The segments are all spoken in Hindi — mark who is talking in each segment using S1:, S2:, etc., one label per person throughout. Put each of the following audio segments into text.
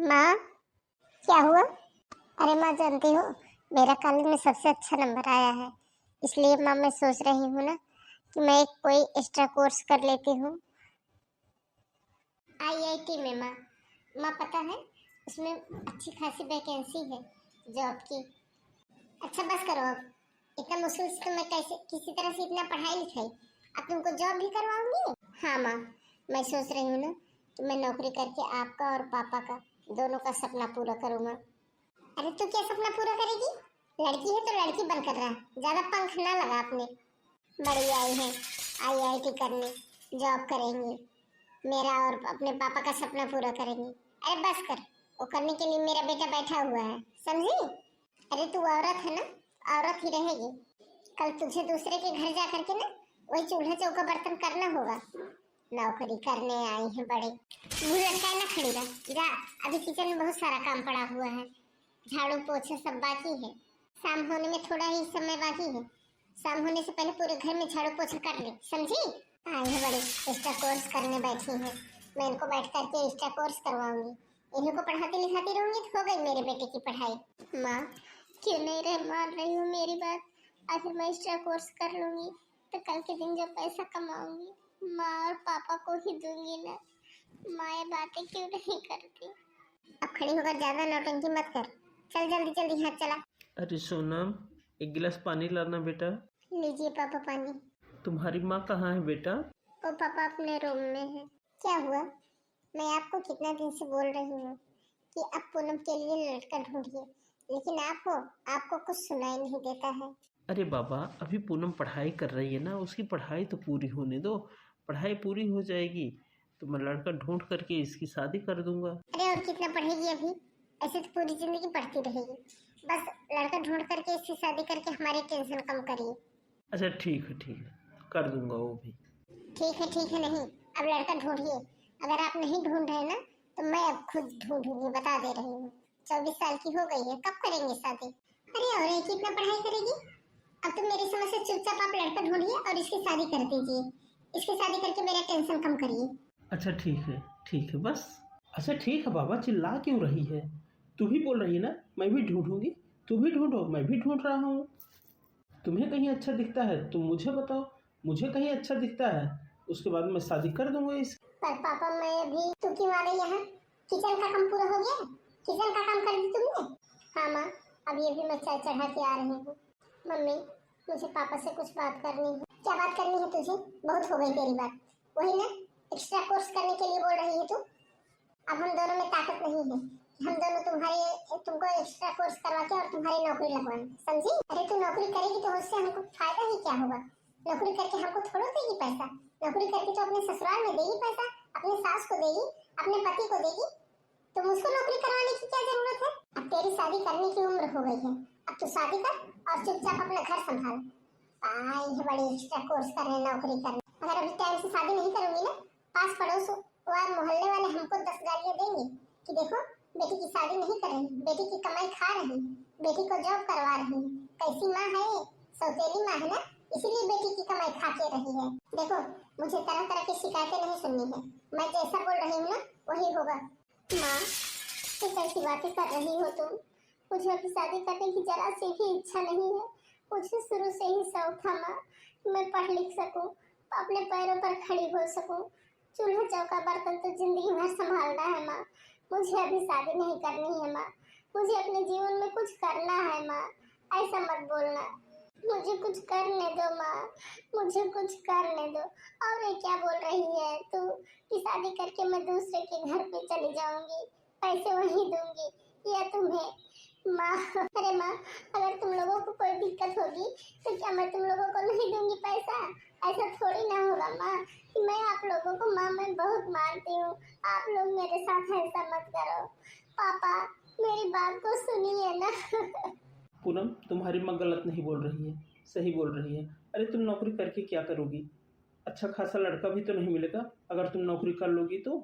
S1: माँ, क्या हुआ? अरे माँ, जानती हो मेरा कॉलेज में सबसे अच्छा नंबर आया है। इसलिए माँ मैं सोच रही हूँ ना कि मैं एक कोई एक्स्ट्रा कोर्स कर लेती हूँ आईआईटी में। माँ माँ पता है उसमें अच्छी खासी वैकेंसी है जॉब की। अच्छा बस करो अब, इतना मुश्किल से तो मैं कैसे किसी तरह से इतना पढ़ाई लिखाई, अब तुमको जॉब भी करवाऊंगी। हाँ माँ, मैं सोच रही हूँ ना कि मैं नौकरी करके आपका और पापा का दोनों का सपना पूरा करूँगा। अरे तू क्या सपना पूरा करेगी? लड़की है तो लड़की बनकर रहा, ज्यादा पंख ना लगा अपने। बड़ी आई है आईआईटी करने, जॉब करेंगी, मेरा और अपने पापा का सपना पूरा करेंगी। अरे बस कर, वो करने के लिए मेरा बेटा बैठा हुआ है, समझी? अरे तू औरत है ना, औरत ही रहेगी। कल तुझे दूसरे के घर जा करके ना वही चूल्हा चौका बर्तन करना होगा। नौकरी करने आई है बड़े, मुंह लटकाए ना खड़ी रह जा। अभी किचन में बहुत सारा काम पड़ा हुआ है, झाड़ू पोछा सब बाकी है। शाम होने में थोड़ा ही समय बाकी है, शाम होने से पहले पूरे घर में झाड़ू पोछा कर ले, समझी? आई है बड़ी, एक्स्ट्रा कोर्स करने बैठी है। मैं इनको बैठ करके एक्स्ट्रा कोर्स करवाऊंगी, इन्हीं को पढ़ाती लिखाती रहूंगी तो हो गई मेरे बेटे की पढ़ाई। माँ क्यों नहीं रह मान रही हूँ मेरी बात? आखिर मैं एक्स्ट्रा कोर्स कर लूंगी तो कल के दिन जब पैसा कमाऊंगी माँ और पापा को ही दूंगी ना। माँ ये बातें क्यों नहीं करती? अब खड़ी होकर ज्यादा नौटंकी मत कर, चल जल्दी जल्दी हाथ चला।
S2: अरे सोनम, एक गिलास पानी लाना बेटा।
S1: लीजिए पापा पानी।
S2: तुम्हारी माँ कहाँ है बेटा?
S1: ओ पापा अपने रूम में है। क्या हुआ? मैं आपको कितना दिन से बोल रही हूँ कि आप पूनम के लिए लड़का ढूंढिए, लेकिन आप हो, आपको कुछ सुनाई नहीं देता है।
S2: अरे बाबा, अभी पूनम पढ़ाई कर रही है ना, उसकी पढ़ाई तो पूरी होने दो। पढ़ाई पूरी हो जाएगी तो मैं लड़का ढूंढ करके इसकी शादी कर दूंगा।
S1: अरे और कितना पढ़ेगी अभी? ऐसे तो पूरी जिंदगी पढ़ती रहेगी। बस लड़का ढूंढ करके इसकी शादी करके हमारी टेंशन कम करिए।
S2: अच्छा ठीक है, कर दूंगा वो भी।
S1: ठीक है नहीं, अब लड़का ढूंढिए। अगर आप नहीं ढूंढ रहे ना तो मैं अब खुद ढूंढूंगी, बता दे रही हूँ। 24 साल की हो गई है, कब करेंगे शादी? अरे और ये कितना पढ़ाई करेगी? अब तो मेरी समझ से चुपचाप आप लड़का ढूंढिए और इसकी शादी कर दीजिए। इसकी शादी करके मेरा टेंशन कम करिए।
S2: अच्छा ठीक है बस। अच्छा ठीक है बाबा, चिल्ला क्यों रही है? तू भी बोल रही है ना मैं भी ढूंढूंगी। तू भी ढूंढो, मैं भी ढूंढ रहा हूँ। तुम्हें कहीं अच्छा दिखता है तुम मुझे बताओ, मुझे कहीं अच्छा दिखता है उसके बाद मैं शादी कर दूंगा इस।
S1: पर पापा मैं अभी, तू क्यों आ गई यहाँ? किचन का काम पूरा हो गया? किचन का काम कर दी तुमने? हाँ माँ, अभी अभी मैं चाय चढ़ा के आ रही हूँ। मम्मी मुझे पापा से कुछ बात करनी है। क्या बात करनी है तुझे? बहुत हो गई तेरी बात, वही ना एक्स्ट्रा कोर्स करने के लिए बोल रही है तू। अब हम दोनों में ताकत नहीं है कि हम दोनों तुमको एक्स्ट्रा कोर्स करवा के और तुम्हारी नौकरी लगवाएं, समझी? अरे तू नौकरी करेगी तो उससे हमको फायदा ही क्या होगा? नौकरी करके हमको थोड़ा देगी पैसा, नौकरी करके तो अपने ससुराल में देगी पैसा, अपने सास को देगी, अपने पति को देगी। तो मुझको नौकरी करवाने की क्या जरूरत है? अब तेरी शादी करने की उम्र हो गई है, अब तू शादी कर और चुपचाप अपना घर संभाल। आई है बड़ी एक्स्ट्रा कोर्स करने, नौकरी करने। अगर अभी टाइम से शादी नहीं करूंगी ना, पास पड़ोस व मोहल्ले वाले हमको 10 गालियां देंगे कि देखो बेटी की शादी नहीं कर रही, बेटी की कमाई खा रही, बेटी को जॉब करवा रही। कैसी माँ है ये? सौतेली माँ है ना, इसीलिए बेटी की कमाई खा के रही है। देखो मुझे तरह तरह की शिकायतें नहीं सुननी है, मैं जैसा बोल रही हूँ ना वही होगा। माँ किस ऐसी बातें कर रही हो तुम? मुझे अभी शादी करने की जरा सी भी इच्छा नहीं है। मुझे शुरू से ही शौक था माँ कि मैं पढ़ लिख सकूं, अपने पैरों पर खड़ी हो सकूं। चूल्हा चौका बर्तन तो जिंदगी भर संभालना है माँ, मुझे अभी शादी नहीं करनी है माँ। मुझे अपने जीवन में कुछ करना है माँ, ऐसा मत बोलना। मुझे कुछ करने दो माँ, मुझे कुछ करने दो। और ये क्या बोल रही है तू कि शादी करके मैं दूसरे के घर पे चली जाऊंगी, पैसे वहीं दूंगी या तुम्हें? माँ अरे माँ, अगर तुम लोगों को कोई दिक्कत होगी तो क्या मैं तुम लोगों को नहीं दूंगी पैसा? ऐसा थोड़ी ना होगा माँ कि मैं आप लोगों को, माँ मैं बहुत मानती हूँ, आप लोग मेरे साथ ऐसा मत करो। पापा मेरी बात को सुनिए ना।
S2: पूनम, तुम्हारी माँ गलत नहीं बोल रही है, सही बोल रही है। अरे तुम नौकरी करके क्या करोगी? अच्छा खासा लड़का भी तो नहीं मिलेगा अगर तुम नौकरी कर लोगी तो।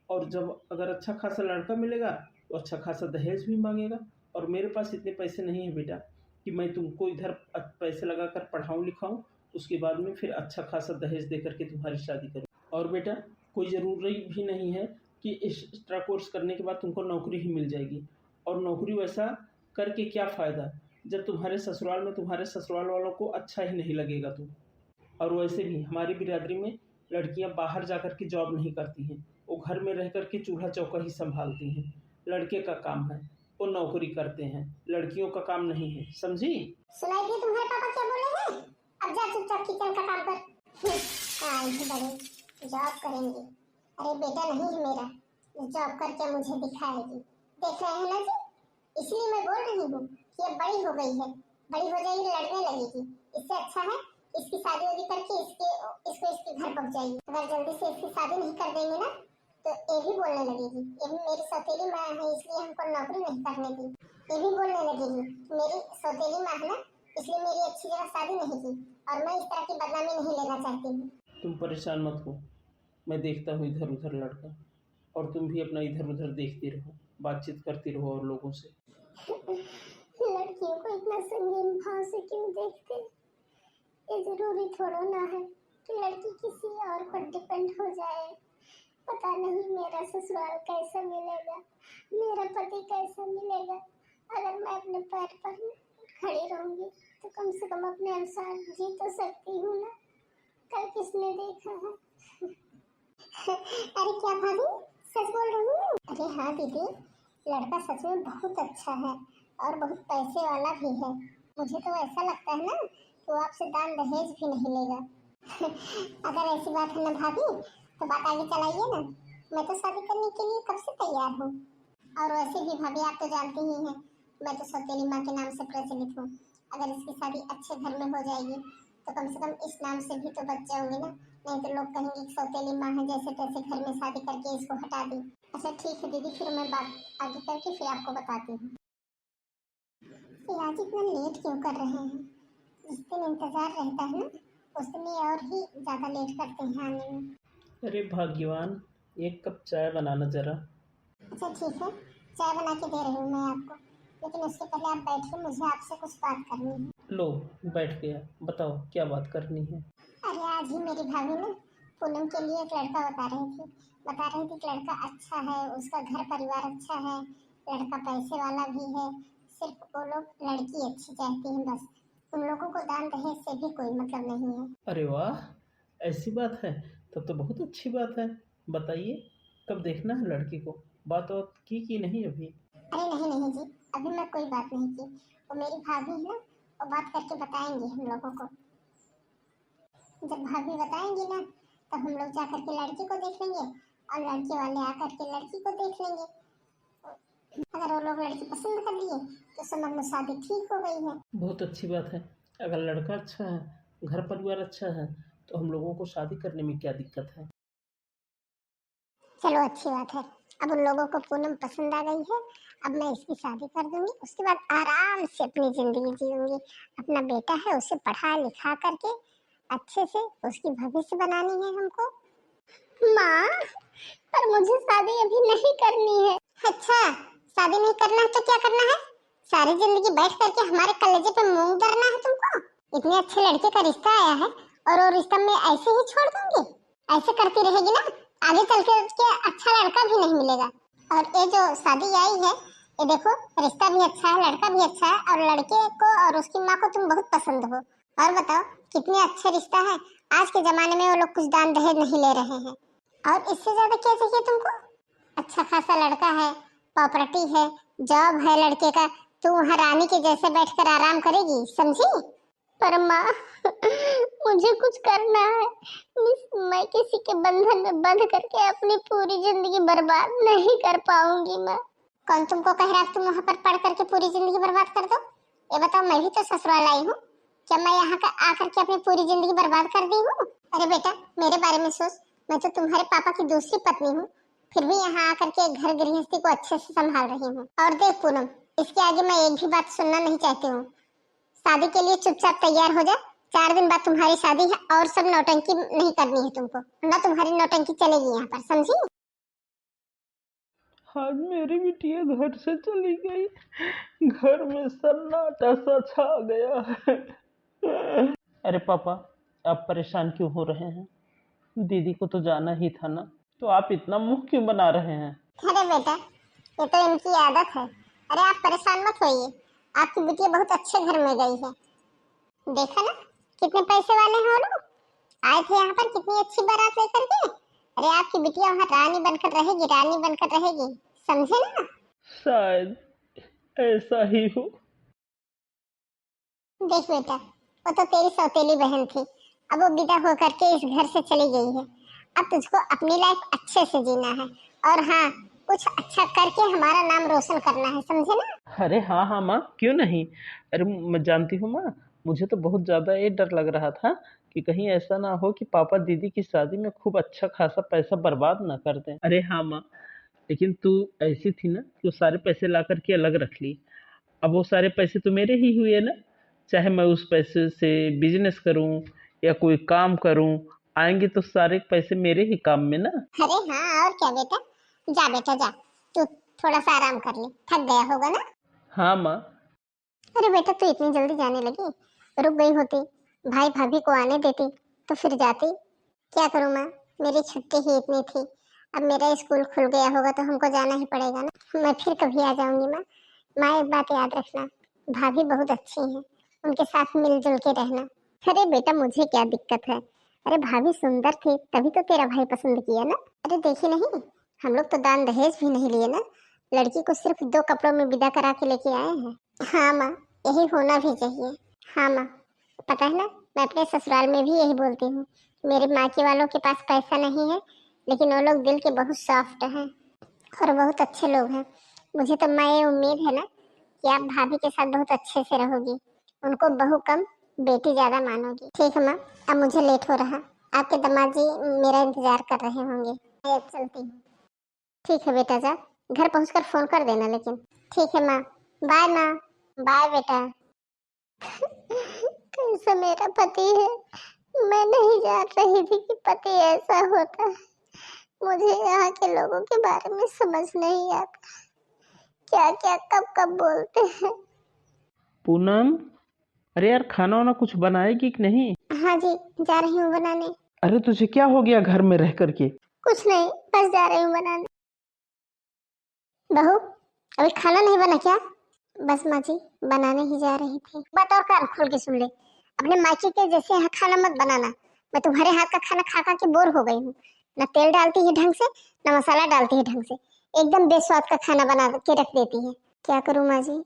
S2: और जब अगर अच्छा खासा लड़का मिलेगा तो अच्छा खासा दहेज भी मांगेगा। और मेरे पास इतने पैसे नहीं है बेटा कि मैं तुमको इधर पैसे लगा कर पढ़ाऊँ लिखाऊँ, उसके बाद में फिर अच्छा खासा दहेज दे करके तुम्हारी शादी करूँ। और बेटा कोई ज़रूरी भी नहीं है कि एक्स्ट्रा कोर्स करने के बाद तुमको नौकरी ही मिल जाएगी। और नौकरी वैसा करके क्या फ़ायदा जब तुम्हारे ससुराल में तुम्हारे ससुराल वालों को अच्छा ही नहीं लगेगा तुम। और वैसे भी हमारी बिरादरी में लड़कियां बाहर जाकर के जॉब नहीं करती हैं, वो घर में रह कर के चूल्हा चौका ही संभालती हैं। लड़के का काम है, वो नौकरी करते हैं, लड़कियों का काम नहीं है, समझी?
S1: सुनाई दिया तुम्हारे पापा क्या बोले हैं? अब जा चुपचाप किचन का काम कर। इधर बड़े जॉब करेंगे। अरे बेटा नहीं है मेरा, जॉब करके मुझे दिखाएगी। देख रहे हैं ना जी, इसलिए मैं बोल रही हूँ कि अब बड़ी हो गई है, बड़ी हो जाएगी लड़ने लगेगी। इससे अच्छा है इसकी शादी वादी करके इसके घर पहुंच जाएगी। अगर जल्दी से इसकी शादी नहीं कर देंगे ना तो ये भी बोलने लगेगी ये भी मेरी सौतेली माँ है इसलिए हमको नौकरी नहीं करने दी। ये भी बोलने लगेगी मेरी सौतेली माँ है ना इसलिए मेरी अच्छी जगह शादी नहीं की और मैं इस तरह की बदनामी नहीं लेना चाहती हूँ।
S2: तुम परेशान मत हो, मैं देखता हूँ इधर उधर लड़का, और तुम भी अपना इधर उधर देखती रहो, बातचीत करती रहो और लोगों से।
S1: लड़कियों को इतना संगीन भाव से क्यों देखते? ये जरूरी थोड़ा ना है कि लड़की किसी और पर डिपेंड हो जाए। पता नहीं मेरा ससुराल कैसा मिलेगा, मेरा पति कैसा मिलेगा। अगर मैं अपने पैर पर खड़ी रहूंगी तो कम से कम अपने अनुसार जी तो सकती हूँ ना। कल किसने देखा है? अरे क्या भाभी सच बोल रही हूँ? अरे हाँ दीदी, लड़का सच में बहुत अच्छा है और बहुत पैसे वाला भी है। मुझे तो ऐसा लगता है ना कि वो आपसे दान दहेज भी नहीं लेगा। अगर ऐसी बात है ना भाभी तो बात आगे चलाइए ना, मैं तो शादी करने के लिए कब से तैयार हूँ। और वैसे भी भाभी आप तो जानते ही हैं मैं तो सौतेली माँ के नाम से प्रचलित हूँ। अगर इसकी शादी अच्छे घर में हो जाएगी तो कम से कम इस नाम से भी तो बच जाऊंगी ना, नहीं तो लोग कहेंगे कि सौतेली माँ है जैसे तैसे घर में शादी करके इसको हटा दी। अच्छा ठीक है दीदी, फिर मैं बात आगे करके फिर आपको बताती हूँ। ये आज इतना लेट क्यों कर रहे हैं? जिस दिन इंतजार रहता है ना उस दिन ये और ही ज्यादा लेट करते हैं आने में।
S2: अरे भाग्यवान, एक कप चाय बनाना जरा।
S1: अच्छा ठीक है, चाय बना के दे रही हूँ मैं आपको, लेकिन उससे पहले आप बैठिए, मुझे आपसे कुछ बात करनी है।
S2: लो, बैठ गया, बताओ क्या बात करनी है।
S1: अरे आज ही मेरी भाभी ने पूनम के लिए एक लड़का बता रही थी कि लड़का अच्छा है, उसका घर परिवार अच्छा है, लड़का पैसे वाला भी है। सिर्फ वो लोग लड़की अच्छी चाहती हैं बस, उन लोगों को दान दहेज से भी कोई मतलब नहीं है।
S2: अरे वाह, ऐसी बात है, तब तो बहुत अच्छी बात है। बताइए कब देखना है लड़की को, बात और की नहीं अभी?
S1: अरे नहीं नहीं जी, अभी मैं कोई बात नहीं की, वो मेरी भाभी है ना, वो बात करके बताएंगी हम लोगों को। जब भाभी बताएंगी ना तब हम लोग जाकर के लड़की को देख लेंगे और लड़के वाले आकर के लड़की को देख लेंगे। अगर वो लोग लड़की पसंद कर लिए तो समझ लो शादी ठीक हो गई है।
S2: बहुत अच्छी बात है। अगर लड़का अच्छा है, घर परिवार अच्छा है, तो हम लोगों को शादी करने में क्या दिक्कत है?
S1: चलो अच्छी बात है, अब उन लोगों को पूनम पसंद आ गई है। अब मैं इसकी शादी कर दूंगी, उसके बाद आराम से अपनी जिंदगी जीऊंगी। अपना बेटा है उसे पढ़ा लिखा करके अच्छे से उसकी भविष्य बनानी है हमको। माँ, पर मुझे शादी अभी नहीं करनी है। अच्छा, शादी नहीं करना है तो क्या करना है? सारी जिंदगी बैठ करके हमारे कलेजे पे मूंग धरना है तुमको? इतने अच्छे लड़के का रिश्ता आया है और वो रिश्ता में ऐसे ही छोड़ दूंगी? ऐसे करती रहेगी ना आगे चल के अच्छा लड़का भी नहीं मिलेगा। और ये जो शादी आई है, ये देखो रिश्ता भी अच्छा है, लड़का भी अच्छा है और लड़के को और उसकी माँ को तुम बहुत पसंद हो। और बताओ कितने अच्छे रिश्ता है, आज के जमाने में वो लोग कुछ दान दहेज नहीं ले रहे हैं। और इससे ज्यादा क्या चाहिए तुमको? अच्छा खासा लड़का है, प्रॉपर्टी है, जॉब है लड़के का, तू वहाँ रानी के जैसे बैठकर आराम करेगी, समझी? पर माँ मुझे कुछ करना है, मैं किसी के बंधन में बंध करके अपनी पूरी जिंदगी बर्बाद नहीं कर पाऊंगी माँ। कौन तुमको कह रहा है तुम वहाँ पर पढ़ करके पूरी जिंदगी बर्बाद कर दो? ये बताओ, मैं भी तो ससुराल आई हूँ, क्या मैं यहाँ का आकर के अपनी पूरी जिंदगी बर्बाद कर दी हूँ? अरे बेटा मेरे बारे में सोच, मैं तो तुम्हारे पापा की दूसरी पत्नी हूँ, फिर भी यहाँ आकर के घर गृहस्थी को अच्छे से संभाल रही हूँ। और देख पूनम, इसके आगे मैं एक भी बात सुनना नहीं चाहती हूँ। शादी के लिए चुपचाप तैयार हो जा, 4 दिन बाद तुम्हारी शादी है और सब नौटंकी नहीं करनी है तुमको, ना तुम्हारी नौटंकी चलेगी यहाँ पर, समझी?
S2: आज मेरी बिटिया घर से चली गई, घर में सन्नाटा सा छा गया है। अरे पापा, आप परेशान क्यों हो रहे हैं? दीदी को तो जाना ही था ना। तो आप इतना मुंह क्यों बना रहे हैं?
S1: अरे बेटा, ये तो इनकी आदत है। अरे आप परेशान मत होइए, आपकी बिटिया बहुत अच्छे घर में गई है। देखा ना कितने पैसे वाले हैं वो लोग, आए थे यहाँ पर कितनी अच्छी बारात लेकर के। अरे आपकी बिटिया वहाँ रानी बनकर रहेगी, रानी बनकर रहेगी, समझे ना।
S2: शायद ऐसा ही हो।
S1: देख बेटा, वो तो तेरी सौतेली बहन थी, अब वो विदा होकर के इस घर से चली गई है। अब तुझको अपनी लाइफ अच्छे से जीना है, और हाँ, कुछ अच्छा करके हमारा नाम रोशन करना है, समझे ना।
S2: अरे हाँ हाँ माँ, क्यों नहीं। अरे मैं जानती हूँ माँ, मुझे तो बहुत ज़्यादा ये डर लग रहा था कि कहीं ऐसा ना हो कि पापा दीदी की शादी में खूब अच्छा खासा पैसा बर्बाद ना कर दें। अरे हाँ माँ, लेकिन तू ऐसी थी ना कि वो सारे पैसे ला करके अलग रख ली। अब वो सारे पैसे तो मेरे ही हुए ना, चाहे मैं उस पैसे से बिजनेस करूं या कोई काम करूं, आएंगे तो सारे पैसे मेरे ही काम में ना।
S1: अरे हाँ, और क्या बेटा, जा बेटा जा, तू थोड़ा सा आराम कर ले, थक गया होगा ना।
S2: हाँ माँ।
S1: अरे बेटा, तू इतनी जल्दी जाने लगी, रुक गई होती, भाई भाभी को आने देती तो फिर जाती। क्या करूँ माँ, मेरी छुट्टी ही इतनी थी, अब मेरा स्कूल खुल गया होगा तो हमको जाना ही पड़ेगा ना। मैं फिर कभी आ जाऊंगी माँ। माँ एक बात याद रखना, भाभी बहुत अच्छी हैं, उनके साथ मिलजुल के रहना। अरे बेटा, मुझे क्या दिक्कत है, अरे भाभी सुंदर थी तभी तो तेरा भाई पसंद किया ना। अरे देखी नहीं, हम लोग तो दान दहेज भी नहीं लिए ना, लड़की को सिर्फ 2 कपड़ों में विदा करा के लेके आए हैं। हाँ माँ, यही होना भी चाहिए। हाँ माँ, पता है ना, मैं अपने ससुराल में भी यही बोलती हूँ, मेरे मायके वालों के पास पैसा नहीं है, लेकिन वो लोग दिल के बहुत सॉफ्ट हैं और बहुत अच्छे लोग हैं। मुझे तो मैं ये उम्मीद है ना कि आप भाभी के साथ बहुत अच्छे से रहोगी, उनको बहू कम बेटी ज्यादा मानोगी। ठीक है माँ, अब मुझे लेट हो रहा, आपके दामाद जी मेरा इंतजार कर रहे होंगे, मैं अब चलती हूँ। ठीक है बेटा, जा, घर पहुंचकर फोन कर देना लेकिन। ठीक है माँ, बाय माँ। बाय बेटा। कैसा मेरा पति है, मैं नहीं जान रही थी कि पति ऐसा होता है। मुझे यहाँ के लोगों के बारे में समझ नहीं आता, क्या क्या कब कब बोलते हैं।
S2: पूनम, अरे यार खाना वाना कुछ बनाएगी कि नहीं?
S1: हाँ जी, जा रही हूँ बनाने।
S2: अरे तुझे क्या हो गया घर में रह करके?
S1: कुछ नहीं, बस जा रही हूँ बनाने। बहू, अभी खाना नहीं बना क्या? बस माँ जी, बनाने ही जा रही थी। बात और कान खोल के सुन ले, अपने मायके के जैसे यहाँ खाना मत बनाना। मैं तुम्हारे हाथ का खाना खा खा के बोर हो गई हूँ, न तेल डालती है ढंग से, न मसाला डालती है ढंग से, एकदम बेस्वाद का खाना बना के रख देती है। क्या करूँ माँ जी,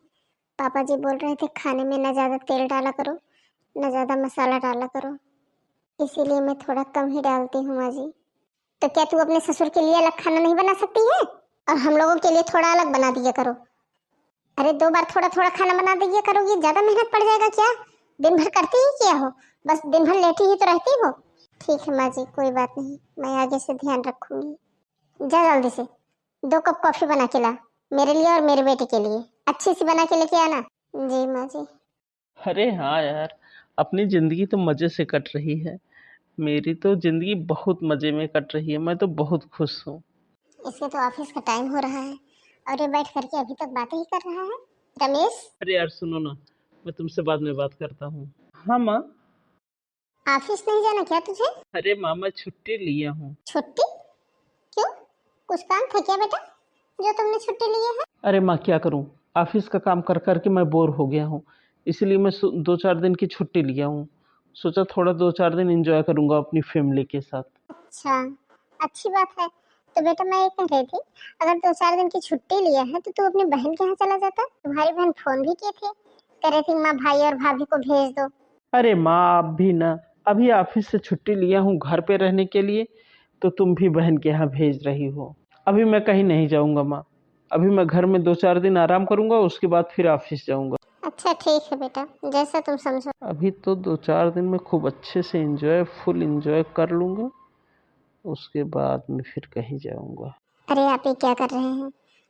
S1: पापा जी बोल रहे थे खाने में न ज्यादा तेल डाला करो, न ज्यादा मसाला डाला करो, इसीलिए मैं थोड़ा कम ही डालती हूँ माँ जी। तो क्या तू अपने ससुर के लिए अलग खाना नहीं बना सकती है, और हम लोगों के लिए थोड़ा अलग बना दिया करो। अरे 2 बार थोड़ा थोड़ा खाना बना दिया करोगी, ज्यादा मेहनत पड़ जाएगा क्या? दिन भर करती ही क्या हो, बस दिन भर लेटी ही तो रहती हो। ठीक है माँ जी, कोई बात नहीं, मैं आगे से ध्यान रखूंगी। जा जल्दी से 2 कप कॉफी बना के ला, मेरे लिए और मेरे बेटे के लिए, अच्छी सी बना के लेके आना। जी माँ जी।
S2: अरे हाँ यार, अपनी जिंदगी तो मजे से कट रही है। मेरी तो जिंदगी बहुत मजे में कट रही है, मैं तो बहुत खुश हूँ।
S1: इसके तो ऑफिस का टाइम हो रहा है और ये बैठ करके अभी तक बातें ही कर रहा है। रमेश,
S2: अरे यार सुनो ना, मैं तुमसे बाद में बात करता हूँ। हाँ माँ।
S1: ऑफिस नहीं जाना क्या तुझे?
S2: अरे माँ, मैं छुट्टी लिया हूँ।
S1: छुट्टी? क्यों, कुछ काम था क्या बेटा जो तुमने छुट्टी ली है?
S2: अरे माँ क्या करूँ, ऑफिस का काम कर कर के मैं बोर हो गया हूँ, इसलिए मैं 2-4 दिन की छुट्टी लिया हूँ। सोचा थोड़ा 2-4 दिन एंजॉय करूँगा अपनी फैमिली के साथ।
S1: अच्छा, अच्छी बात है। तो बेटा मैं ये कह रही थी, अगर 2-4 दिन की छुट्टी लिया है तो तू अपनी बहन के यहाँ चला जाता। तुम्हारी बहन फोन भी की थी, कह रही थी माँ भाई और भाभी को भेज दो।
S2: अरे माँ आप भी ना, अभी ऑफिस से छुट्टी लिया हूँ घर पे रहने के लिए, तो तुम भी बहन के यहाँ भेज रही हो। अभी मैं कहीं नहीं जाऊँगा माँ, अभी मैं घर में 2-4 दिन आराम करूँगा, उसके बाद फिर ऑफिस जाऊँगा।
S1: अच्छा ठीक है बेटा, जैसा तुम समझो।
S2: अभी तो 2-4 दिन में खूब अच्छे से एंजॉय, फुल एंजॉय कर लूँगा, उसके बाद मैं फिर कहीं जाऊँगा।
S1: अरे आप ये क्या कर रहे हैं,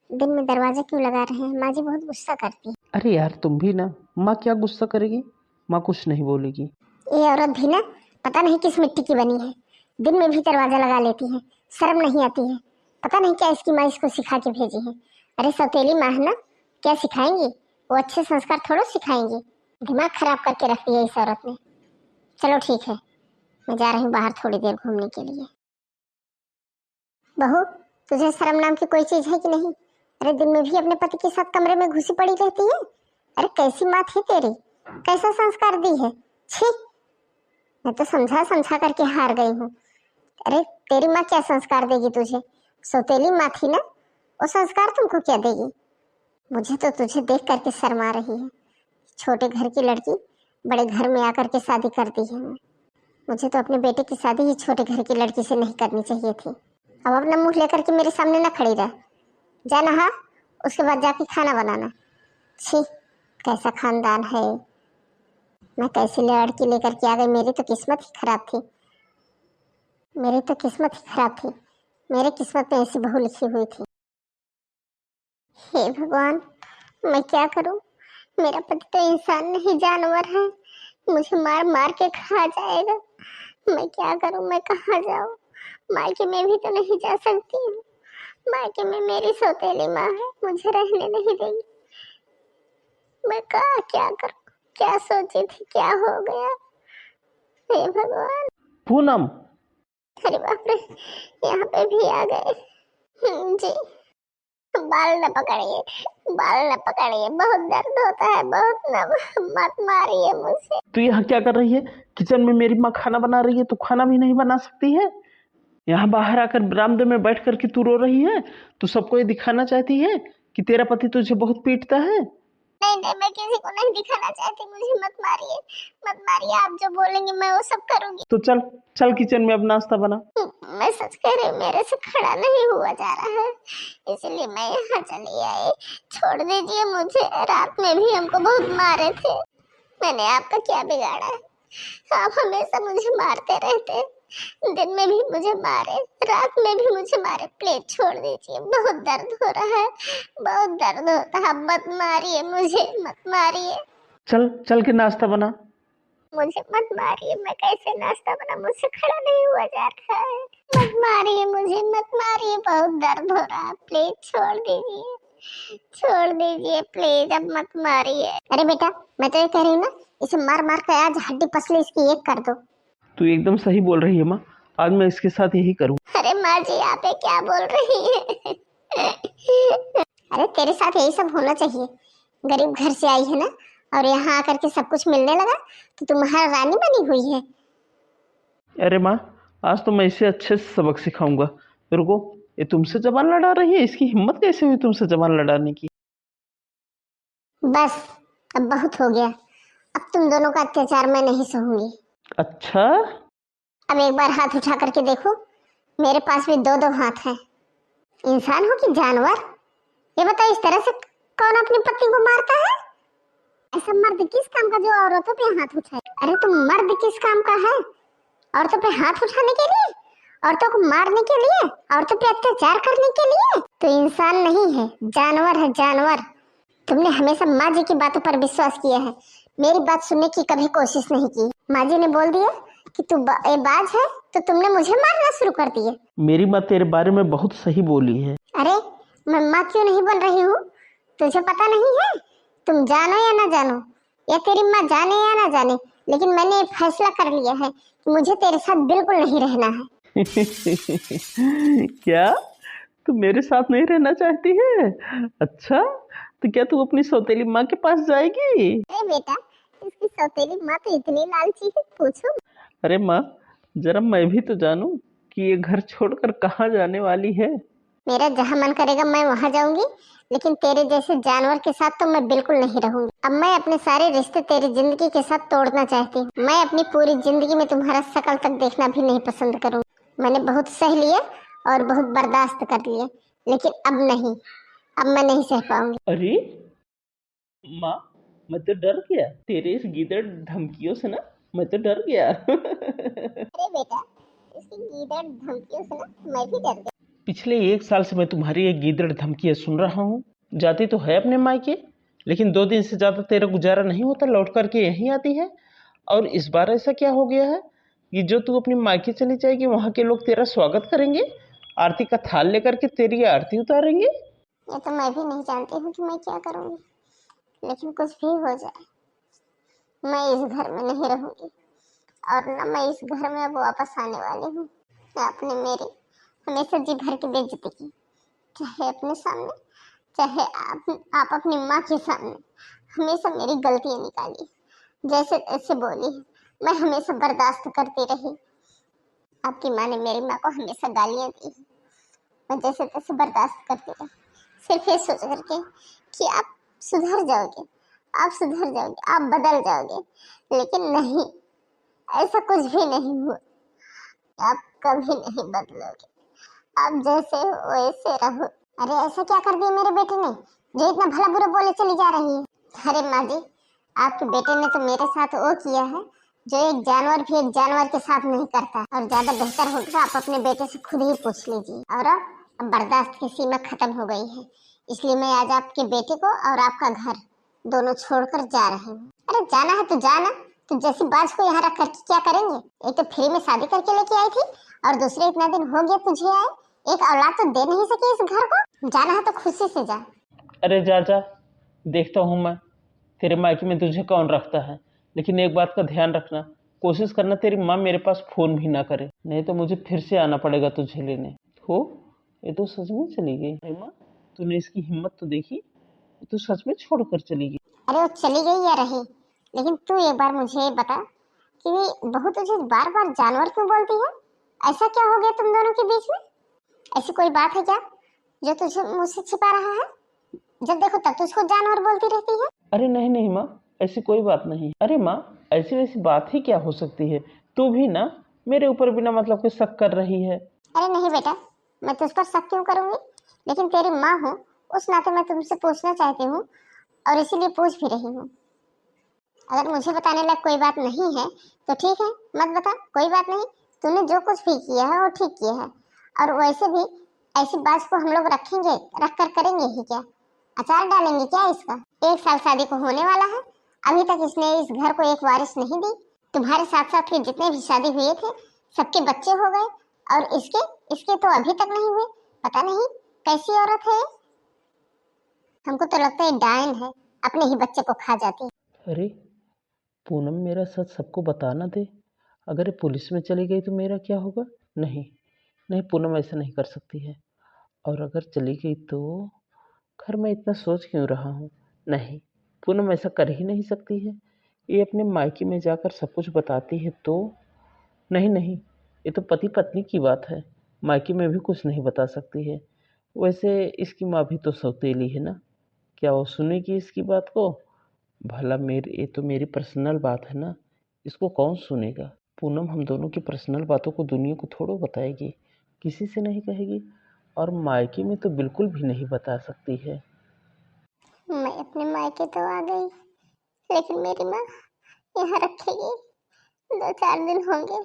S1: दिन में दरवाजा क्यों लगा रहे हैं? माँ जी बहुत गुस्सा करती है।
S2: अरे यार तुम भी ना, माँ क्या गुस्सा करेगी, माँ कुछ नहीं बोलेगी।
S1: ये औरत भी ना, पता नहीं किस मिट्टी की बनी है, दिन में भी दरवाजा लगा लेती है, शर्म नहीं आती है। पता नहीं क्या इसकी माँ इसको सिखा के भेजी है। अरे सौतेली माँ है ना, क्या सिखाएंगी, वो अच्छे संस्कार थोड़ा सिखाएंगी। दिमाग खराब करके रख दिया इस औरत ने। चलो ठीक है, मैं जा रही हूँ बाहर थोड़ी देर घूमने के लिए। बहू, तुझे शर्म नाम की कोई चीज है कि नहीं? अरे दिन में भी अपने पति के साथ कमरे में घुसी पड़ी रहती है। अरे कैसी माँ थी तेरी, कैसा संस्कार दी है। छी, मैं तो समझा समझा करके हार गई हूँ। अरे तेरी माँ क्या संस्कार देगी तुझे? सौतेली माँ थी ना, वो संस्कार तुमको क्या देगी? मुझे तो तुझे देख करके शर्म आ रही है। छोटे घर की लड़की बड़े घर में आकर के शादी करती है। मुझे तो अपने बेटे की शादी ही छोटे घर की लड़की से नहीं करनी चाहिए थी। अब अपना मुंह लेकर के मेरे सामने ना खड़ी रह, जा नहा, उसके बाद जाके खाना बनाना। छी, कैसा खानदान है। मैं कैसी लड़की लेकर के आ गई, मेरी तो किस्मत ही खराब थी। मेरी तो किस्मत ही खराब थी, मेरे किस्मत में ऐसी बहू लिखी हुई थी। हे भगवान, मैं क्या करूं? मेरा पति तो इंसान नहीं जानवर है, मुझे मार मार के खा जाएगा। मैं क्या करूं, मैं कहाँ जाऊं? मायके में भी तो नहीं जा सकती हूँ। मायके में मेरी सौतेली माँ है, मुझे रहने नहीं देगी। मैं क्या करूं? क्या सोची थी, क्या हो गया? हे भगवान।
S2: पूनम,
S1: अरे बाप रे, यहाँ पे भी आ गए। जी, बाल न पकड़िए, बाल न पकड़िए, बहुत दर्द होता है, बहुत न, मत मारिए मुझे।
S2: तू यहाँ क्या कर रही है? किचन में मेरी माँ खाना बना रही है, तू खाना भी नहीं बना सकती है? यहाँ बाहर आकर बरामदे में बैठ कर के तू रो रही है। तू सबको ये दिखाना चाहती है कि तेरा पति तुझे बहुत पीटता है।
S1: नहीं नहीं, मैं किसी को नहीं दिखाना चाहती, मुझे मत मारिए, मत मारिए। आप जो बोलेंगे मैं वो सब करूंगी।
S2: तो चल चल किचन में अब नाश्ता बना।
S1: मैं सच कह रही हूँ, मेरे से खड़ा नहीं हुआ जा रहा है, इसलिए मैं यहाँ चली आई। छोड़ दीजिए मुझे, रात में भी हमको बहुत मारे थे। मैंने आपका क्या बिगाड़ा है? आप हमेशा मुझे मारते रहते हैं, दिन में भी मुझे मारे, रात में भी मुझे मारे। प्लीज छोड़ दीजिए, बहुत दर्द हो रहा है, बहुत दर्द होता है। मत मारिए मुझे, मत मारिए।
S2: चल चल के नाश्ता बना।
S1: मुझे मत मारिए, मैं कैसे नाश्ता बना, मुझसे खड़ा नहीं हुआ जा रहा है। मत मारिए मुझे, मत मारिए, बहुत दर्द हो रहा है। प्लीज छोड़ दीजिए, छोड़ दीजिए प्लीज, अब मत मारिए। अरे बेटा, मैं तो ये कह रही हूँ ना, इसे मार मार कर आज हड्डी पसली इसकी एक कर दो।
S2: तू एकदम सही बोल रही है माँ, आज मैं इसके साथ यही करूँ।
S1: अरे माँ जी, आप ये क्या बोल रही है? अरे तेरे साथ यही सब होना चाहिए। गरीब घर से आई है ना, और यहाँ आकर के सब कुछ मिलने लगा तो तुम्हारा रानी बनी हुई है।
S2: अरे माँ, आज तो मैं इसे अच्छे से सबक सिखाऊंगा। रुको, ये तुमसे जबान लड़ा रही है? इसकी हिम्मत कैसे हुई तुमसे जबान लड़ाने की?
S1: बस, अब बहुत हो गया। अब तुम दोनों का अत्याचार मैं नहीं सहूंगी।
S2: अच्छा,
S1: अब एक बार हाथ उठा करके देखो, मेरे पास भी दो दो हाथ हैं। इंसान हो कि जानवर? ये बताओ, इस तरह से कौन अपनी पत्नी को मारता है? ऐसा मर्द किस काम का जो औरतों पे हाथ उठाए? अरे तुम मर्द किस काम का है? औरतों पे हाथ उठाने के लिए, औरतों को मारने के लिए, औरतों पे अत्याचार करने के लिए? तो इंसान नहीं है, जानवर है, जानवर। तुमने हमेशा माँ जी की बातों पर विश्वास किया है, मेरी बात सुनने की कभी कोशिश नहीं की। माँ जी ने बोल दिया कि तू बाज है, तो तुमने मुझे मारना शुरू कर दिया।
S2: मेरी माँ तेरे बारे में बहुत सही बोली है।
S1: अरे मैं माँ क्यों नहीं बन रही हूँ, तुझे पता नहीं है? तुम जानो या ना जानो, या तेरी माँ जाने या ना जाने, लेकिन मैंने ये फैसला कर लिया है कि मुझे तेरे साथ बिल्कुल नहीं रहना है।
S2: क्या तू मेरे साथ नहीं रहना चाहती है? अच्छा, तो क्या तू अपनी सौतेली माँ के पास जाएगी?
S1: अरे बेटा, इसकी सौतेली माँ तो इतनी लालची है, पूछो।
S2: अरे माँ, जरा मैं भी तो जानूं कि ये घर छोड़कर कहाँ जाने वाली है।
S1: मेरा जहाँ मन करेगा मैं वहां जाऊंगी, लेकिन तेरे जैसे जानवर के साथ तो मैं बिल्कुल नहीं रहूंगी। अब मैं अपने सारे रिश्ते तेरी जिंदगी के साथ तोड़ना चाहती हूँ। मैं अपनी पूरी जिंदगी में तुम्हारा शकल तक देखना भी नहीं पसंद करूंगी। मैंने बहुत सह लिया और बहुत बर्दाश्त कर लिया, लेकिन अब नहीं, अब मैं नहीं सह पाऊंगी।
S2: अरे माँ, मैं तो डर गया तेरे इस गीदड़ धमकियों से ना। मैं तो डर गया।
S1: अरे बेटा, इसकी गीदड़ धमकियों से ना मैं भी डर गई।
S2: पिछले 1 साल से मैं तुम्हारी ये गीदड़ धमकियाँ सुन रहा हूँ। जाती तो है अपने मायके, लेकिन 2 दिन से ज़्यादा तेरा गुजारा नहीं होता, लौट करके यहीं आती है। और इस बार ऐसा क्या हो गया है कि जो तू अपनी मायके चली जाएगी वहाँ के लोग तेरा स्वागत करेंगे, आरती का थाल लेकर के तेरी आरती उतारेंगे?
S1: ये तो मैं भी नहीं जानती हूँ कि मैं क्या करूँगी, लेकिन कुछ भी हो जाए मैं इस घर में नहीं रहूँगी, और न मैं इस घर में अब वापस आने वाली हूँ। न अपनी मेरी हमेशा जी भर के बेइज्जती की, चाहे अपने सामने, चाहे आप अपनी माँ के सामने हमेशा मेरी गलतियाँ निकाली, जैसे तैसे बोली, मैं हमेशा बर्दाश्त करती रही। आपकी माँ ने मेरी माँ को हमेशा गालियाँ दी, मैं जैसे तैसे बर्दाश्त करती रही, सिर्फ ये सोच करके कि आप सुधर जाओगे, आप सुधर जाओगे, आप बदल जाओगे, लेकिन नहीं, ऐसा कुछ भी नहीं हुआ। आप कभी नहीं बदलोगे, आप जैसे हो वैसे रहो। अरे ऐसा क्या कर दिया मेरे बेटे ने जो इतना भला बुरा बोले चली जा रही है? अरे माँ जी, आपके बेटे ने तो मेरे साथ वो किया है जो एक जानवर भी एक जानवर के साथ नहीं करता। और ज्यादा बेहतर होगा आप अपने बेटे से खुद ही पूछ लीजिए। और अब बर्दाश्त की सीमा खत्म हो गई है, इसलिए मैं आज आपके बेटे को और आपका घर दोनों छोड़कर जा रही हूँ। अरे जाना है तो जाना, तो जैसी बाज को यहाँ रख कर क्या करेंगे? एक तो फ्री में शादी करके लेके आई थी और दूसरे इतना दिन हो गया तुझे आए, एक औलाद तो दे नहीं सके इस घर को। जाना है तो खुशी से जा।
S2: अरे जा जा, देखता हूँ मैं तेरे मायके में तुझे कौन रखता है, लेकिन एक बात का ध्यान रखना, कोशिश करना तेरी माँ मेरे पास फ़ोन भी ना करे, नहीं तो मुझे फिर से आना पड़ेगा तुझे लेने। हो, ये तो सच में चली गई। अरे माँ, तूने इसकी हिम्मत तो देखी, ये तो सच में छोड़कर चली गई।
S1: अरे वो चली गई या रही, लेकिन तू एक बार मुझे बता कि बहू तुझे बार बार जानवर क्यों बोलती है? ऐसा क्या हो गया तुम दोनों के बीच में? ऐसी कोई बात है क्या जो तुझे मुझसे छिपा रहा है? जब देखो तब तुझको जानवर बोलती रहती है।
S2: अरे नहीं नहीं माँ, ऐसी कोई बात नहीं। अरे माँ, ऐसी वैसी बात ही क्या हो सकती है, तू भी ना मेरे ऊपर बिना मतलब के शक कर रही है।
S1: अरे नहीं बेटा, मैं तुझ पर शक क्यों करूंगी, लेकिन तेरी माँ हूँ, उस नाते मैं तुमसे पूछना चाहती हूँ और इसीलिए पूछ भी रही हूँ। अगर मुझे बताने लायक कोई बात नहीं है तो ठीक है, मत बता, कोई बात नहीं। तूने जो कुछ भी किया है वो ठीक किया है, और वैसे भी ऐसी बात को हम लोग रखेंगे, रख कर करेंगे ही क्या? अचार डालेंगे क्या इसका? 1 साल शादी को होने वाला है, अभी तक इसने इस घर को एक वारिस नहीं दी। तुम्हारे साथ साथ के जितने भी शादी हुए थे सबके बच्चे हो गए, और इसके इसके तो अभी तक नहीं हुए। पता नहीं कैसी औरत है ये। हमको तो लगता है डायन है, अपने ही बच्चे को खा जाती है।
S2: अरे पूनम, मेरा सच सबको बता ना दे, अगर ये पुलिस में चली गई तो मेरा क्या होगा? नहीं नहीं, पूनम ऐसा नहीं कर सकती है, और अगर चली गई तो खैर मैं इतना सोच क्यों रहा हूँ। नहीं, पूनम ऐसा कर ही नहीं सकती है, ये अपने मायके में जाकर सब कुछ बताती है तो। नहीं नहीं, ये तो पति पत्नी की बात है, मायके में भी कुछ नहीं बता सकती है। वैसे इसकी माँ भी तो सौतेली है ना, क्या वो सुनेगी इसकी बात को? भला मेरी, ये तो मेरी पर्सनल बात है ना, इसको कौन सुनेगा? पूनम हम दोनों की पर्सनल बातों को दुनिया को थोड़ो बताएगी, किसी से नहीं कहेगी, और मायके में तो बिल्कुल भी नहीं बता सकती है।
S1: मैं अपने मायके तो आ गई, लेकिन मेरी माँ यहाँ रखेगी, 2-4 दिन होंगे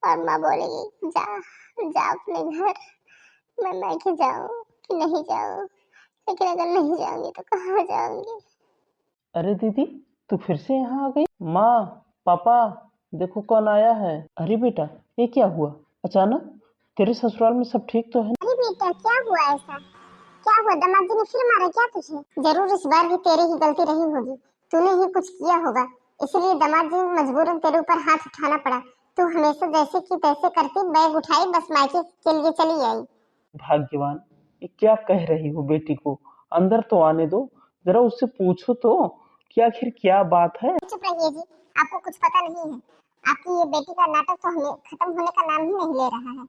S1: और माँ बोलेगी जा, जा अपने घर। मैं मायके जाऊँ कि नहीं जाऊँ? लेकिन अगर नहीं जाऊंगी तो कहाँ जाऊंगी?
S2: अरे दीदी, तू फिर से यहाँ आ गई? माँ, पापा, देखो कौन आया है। अरे बेटा, ये क्या हुआ अचानक? तेरे ससुराल में सब ठीक तो है?
S1: अरे बेटा, क्या हुआ ऐसा? क्या हुआ, दामाद जी ने फिर मारा क्या तुझे? जरूर इस बार भी तेरी ही गलती रही होगी, तूने ही कुछ किया होगा, इसलिए दामाद जी मजबूरन तेरे ऊपर हाथ उठाना पड़ा। तू हमेशा जैसे की तैसे करती बैग उठाई, बस मायके के लिए चली आई।
S2: भाग्यवान, ये क्या कह रही हो बेटी को? अंदर तो आने दो, जरा उससे पूछो तो कि आखिर क्या बात है।
S1: चुप रहिए जी, आपको कुछ पता नहीं है। आपकी ये बेटी का नाटक तो हमें खत्म होने का नाम ही नहीं ले रहा है।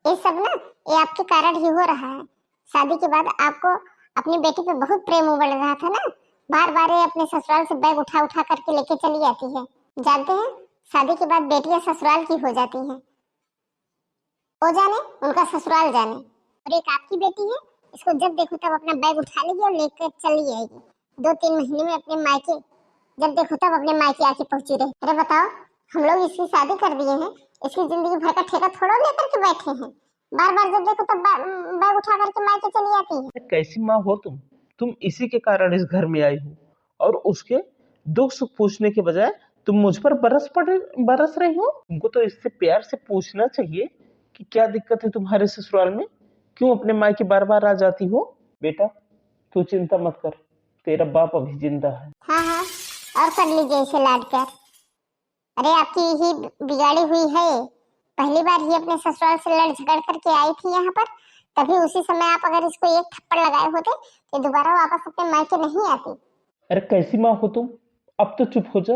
S1: ये सब ना, ये आपके कारण ही हो रहा है। शादी के बाद आपको अपनी बेटी पे बहुत प्रेम उमड़ रहा था ना, बार बार ये अपने ससुराल से बैग उठा उठा करके लेके चली जाती है। जानते हैं, शादी के बाद बेटियां ससुराल की हो जाती हैं। वो जाने, उनका ससुराल जाने। और एक आपकी बेटी है, इसको जब देखो तब अपना बैग उठा लेगी और लेकर चली जाएगी। 2-3 महीने में अपने मायके, जब देखो तब अपने मायके आके पहुंची रही। अरे बताओ, हम लोग इसकी शादी कर दिए हैं, इसकी जिंदगी भर का ठेका थोड़ा लेकर के बैठे हैं। बार बार जब देखो तब बैग उठा करके मायके चली जाती है।
S2: कैसी माँ हो तुम इसी के कारण इस घर में आई हो, और उसके दुख सुख पूछने के बजाय तुम मुझ पर बरस रही हो। तुमको तो इससे प्यार से पूछना चाहिए कि क्या दिक्कत है तुम्हारे ससुराल में, क्यों अपने मायके बार बार आ जाती हो। बेटा, तू चिंता मत कर, तेरा बाप अभी जिंदा है।
S1: हाँ हाँ, और कर लीजिए इसे लाद कर। अरे आपकी ही बिगाड़ी हुई है ये, पहली बार ये अपने ससुराल से लड़ झगड़ करके आई थी यहाँ पर, तभी उसी समय आप अगर इसको एक थप्पड़ लगाए होते तो दोबारा वापस अपने मायके नहीं आती।
S2: अरे कैसी माँ हो तुम, अब तो चुप हो जा।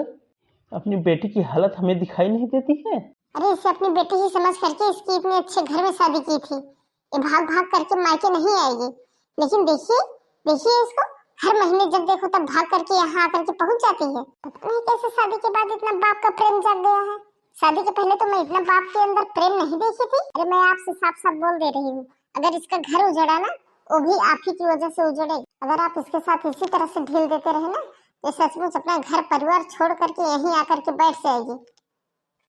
S2: अपनी बेटी की हालत हमें दिखाई नहीं देती है।
S1: अरे इसे अपनी बेटी ही समझ करके इसकी इतने अच्छे घर में शादी की थी, ये भाग भाग करके मायके नहीं आएगी। लेकिन देखिए देखिए इसको, हर महीने जब देखो तब भाग करके यहाँ आकर के पहुंच जाती है। पता नहीं कैसे शादी के बाद इतना बाप का प्रेम जाग गया है। शादी के पहले तो मैं इतना बाप के अंदर प्रेम नहीं देखी थी। अरे मैं आपसे साफ साफ बोल दे रही हूँ, अगर इसका घर उजड़ा ना, वो भी आप ही की वजह से उजड़े। अगर आप इसके साथ इसी तरह से ढील देते रहे ना, तो सचमुच अपना घर परिवार छोड़ करके यहीं आकर के बैठ जाएगी,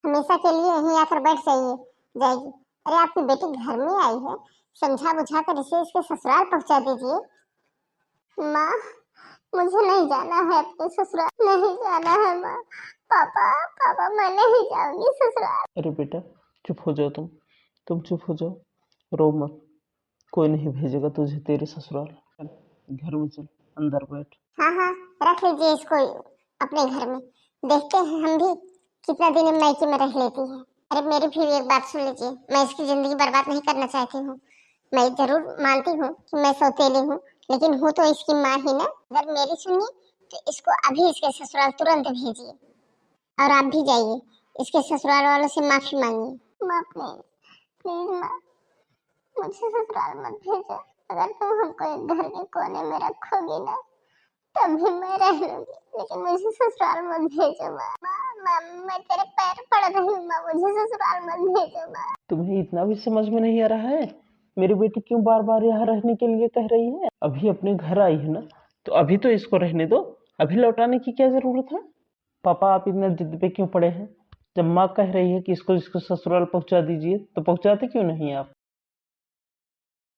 S1: हमेशा के लिए यहीं आकर बैठ जाएगी। अरे आपकी बेटी घर में आई है, समझा बुझा कर इसे इसके ससुराल पहुंचा दीजिए। माँ मुझे नहीं जाना है अपने ससुराल, नहीं जाना है माँ। पापा पापा मैं नहीं जाऊंगी ससुराल।
S2: अरे बेटा चुप हो जाओ, तुम चुप हो जाओ, रो मत। कोई नहीं भेजेगा तुझे तेरे ससुराल। चल घर में चल, अंदर बैठ।
S1: हाँ हाँ रख लीजिए इसको अपने घर में, देखते हैं हम भी कितना दिन मायके में रह लेती है। अरे मेरी भी एक बात सुन लीजिए, मैं इसकी जिंदगी बर्बाद नहीं करना चाहती हूँ। मैं जरूर मानती हूँ कि मैं सौतेली हूँ, लेकिन हूँ तो इसकी माँ ही ना। अगर मेरी सुनिए तो इसको अभी इसके ससुराल तुरंत भेजिए, और आप भी जाइए इसके ससुराल वालों से माफी मांगिए। माँ प्लीज प्लीज माँ, मुझे ससुराल मत भेजो। अगर तुम हमको एक घर के कोने में रखोगी ना तभी मैं रह लूंगी, लेकिन मुझे ससुराल मत भेजो माँ। माँ मैं तेरे पैर पड़ रही हूँ माँ, मुझे ससुराल मत भेजो माँ।
S2: तुम्हें इतना भी समझ में नहीं आ रहा है मेरी बेटी क्यों बार बार यहाँ रहने के लिए कह रही है? अभी अपने घर आई है ना, तो अभी तो इसको रहने दो, अभी लौटाने की क्या जरूरत है? पापा आप इतना जिद पे क्यों पड़े हैं? जब माँ कह रही है कि इसको ससुराल पहुंचा दीजिए तो पहुंचाते क्यों नहीं आप?